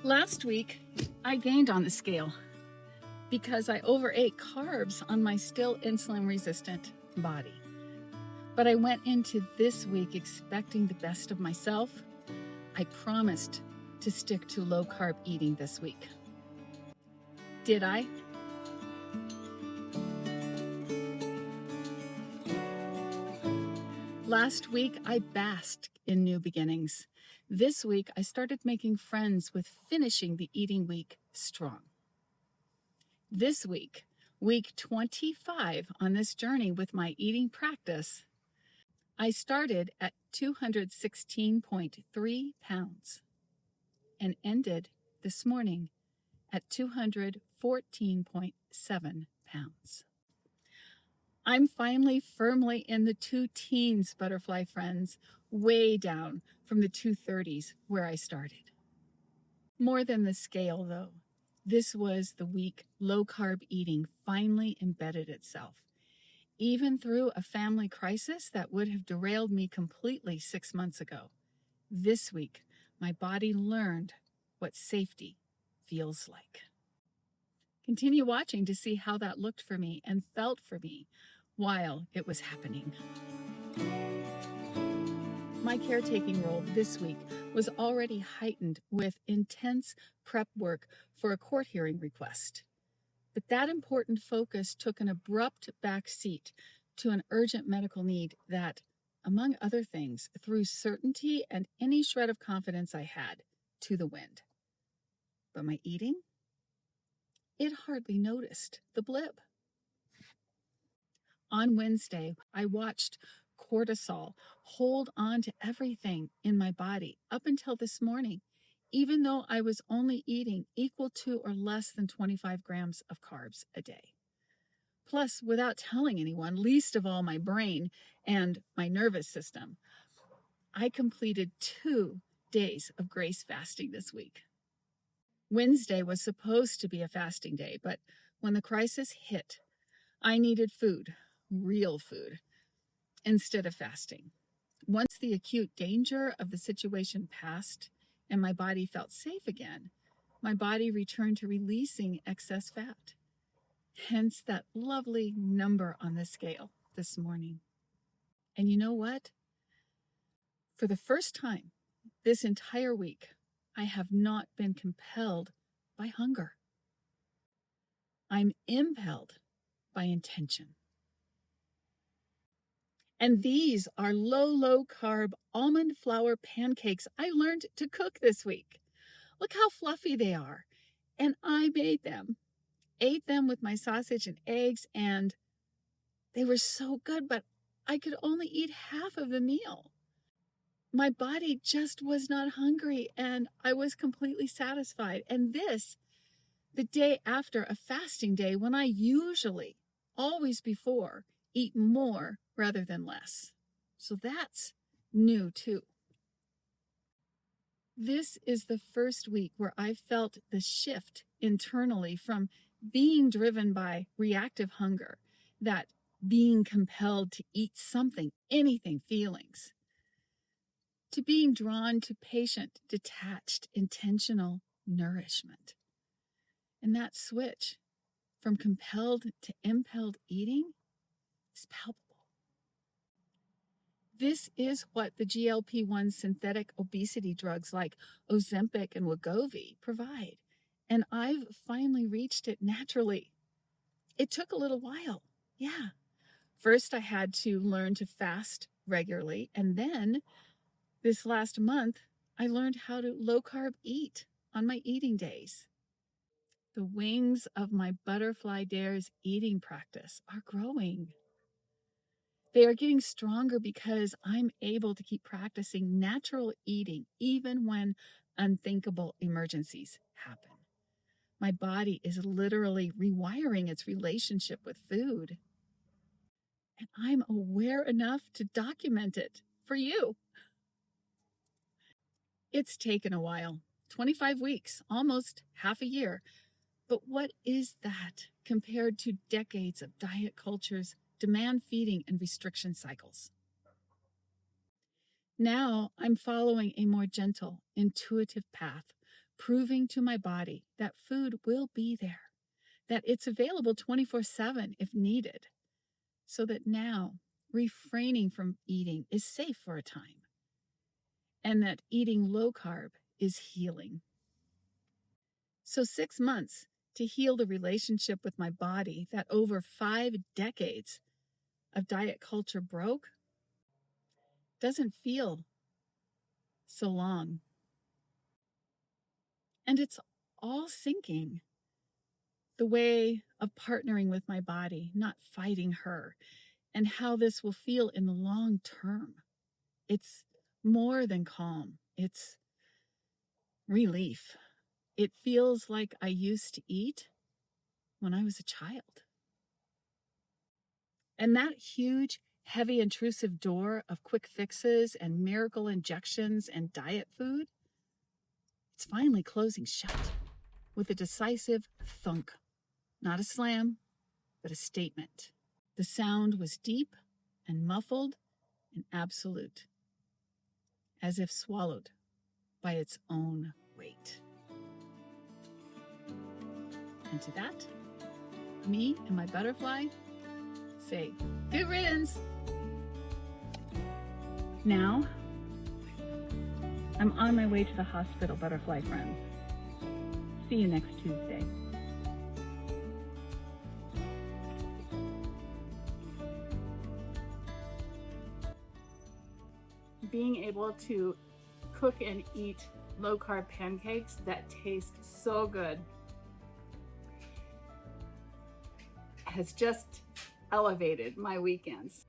Last week, I gained on the scale because I overate carbs on my still insulin resistant body. But I went into this week expecting the best of myself. I promised to stick to low carb eating this week. Did I? Last week, I basked in new beginnings. This week, I started making friends with finishing the eating week strong. This week, week 25 on this journey with my eating practice, I started at 216.3 pounds and ended this morning at 214.7 pounds. I'm finally firmly in the 2 teens, butterfly friends, way down from the 230s where I started. More than the scale, though, this was the week low-carb eating finally embedded itself. Even through a family crisis that would have derailed me completely 6 months ago, this week, my body learned what safety feels like. Continue watching to see how that looked for me and felt for me while it was happening. My caretaking role this week was already heightened with intense prep work for a court hearing request. But that important focus took an abrupt backseat to an urgent medical need that, among other things, threw certainty and any shred of confidence I had to the wind. But my eating? It hardly noticed the blip. On Wednesday, I watched cortisol hold on to everything in my body up until this morning, even though I was only eating equal to or less than 25 grams of carbs a day. Plus, without telling anyone, least of all my brain and my nervous system, I completed 2 days of grace fasting this week. Wednesday was supposed to be a fasting day, but when the crisis hit, I needed food, real food, instead of fasting. Once the acute danger of the situation passed and my body felt safe again, my body returned to releasing excess fat. Hence that lovely number on the scale this morning. And you know what? For the first time this entire week, I have not been compelled by hunger. I'm impelled by intention. And these are low carb almond flour pancakes I learned to cook this week. Look how fluffy they are. And I made them, ate them with my sausage and eggs, and they were so good, but I could only eat half of the meal. My body just was not hungry, and I was completely satisfied. And this, the day after a fasting day, when I usually, always before, eat more rather than less. So that's new too. This is the first week where I felt the shift internally from being driven by reactive hunger, that being compelled to eat something, anything feelings, to being drawn to patient, detached, intentional nourishment. And that switch from compelled to impelled eating is palpable. This is what the GLP-1 synthetic obesity drugs like Ozempic and Wegovy provide. And I've finally reached it naturally. It took a little while. Yeah. First, I had to learn to fast regularly. And then this last month, I learned how to low carb eat on my eating days. The wings of my Butterfly Dares eating practice are growing. They are getting stronger because I'm able to keep practicing natural eating even when unthinkable emergencies happen. My body is literally rewiring its relationship with food. And I'm aware enough to document it for you. It's taken a while, 25 weeks, almost half a year. But what is that compared to decades of diet cultures, demand feeding, and restriction cycles? Now I'm following a more gentle, intuitive path proving to my body that food will be there, that it's available 24/7 if needed, so that now refraining from eating is safe for a time, and that eating low carb is healing. So 6 months to heal the relationship with my body that over 5 decades of diet culture broke doesn't feel so long. And it's all sinking. The way of partnering with my body, not fighting her, and how this will feel in the long term. It's more than calm. It's relief. It feels like I used to eat when I was a child. And that huge, heavy, intrusive door of quick fixes and miracle injections and diet food, it's finally closing shut with a decisive thunk. Not a slam, but a statement. The sound was deep and muffled and absolute, as if swallowed by its own weight. And to that, me and my butterfly say, good riddance. Now, I'm on my way to the hospital, butterfly friends. See you next Tuesday. Being able to cook and eat low-carb pancakes that taste so good has just elevated my weekends.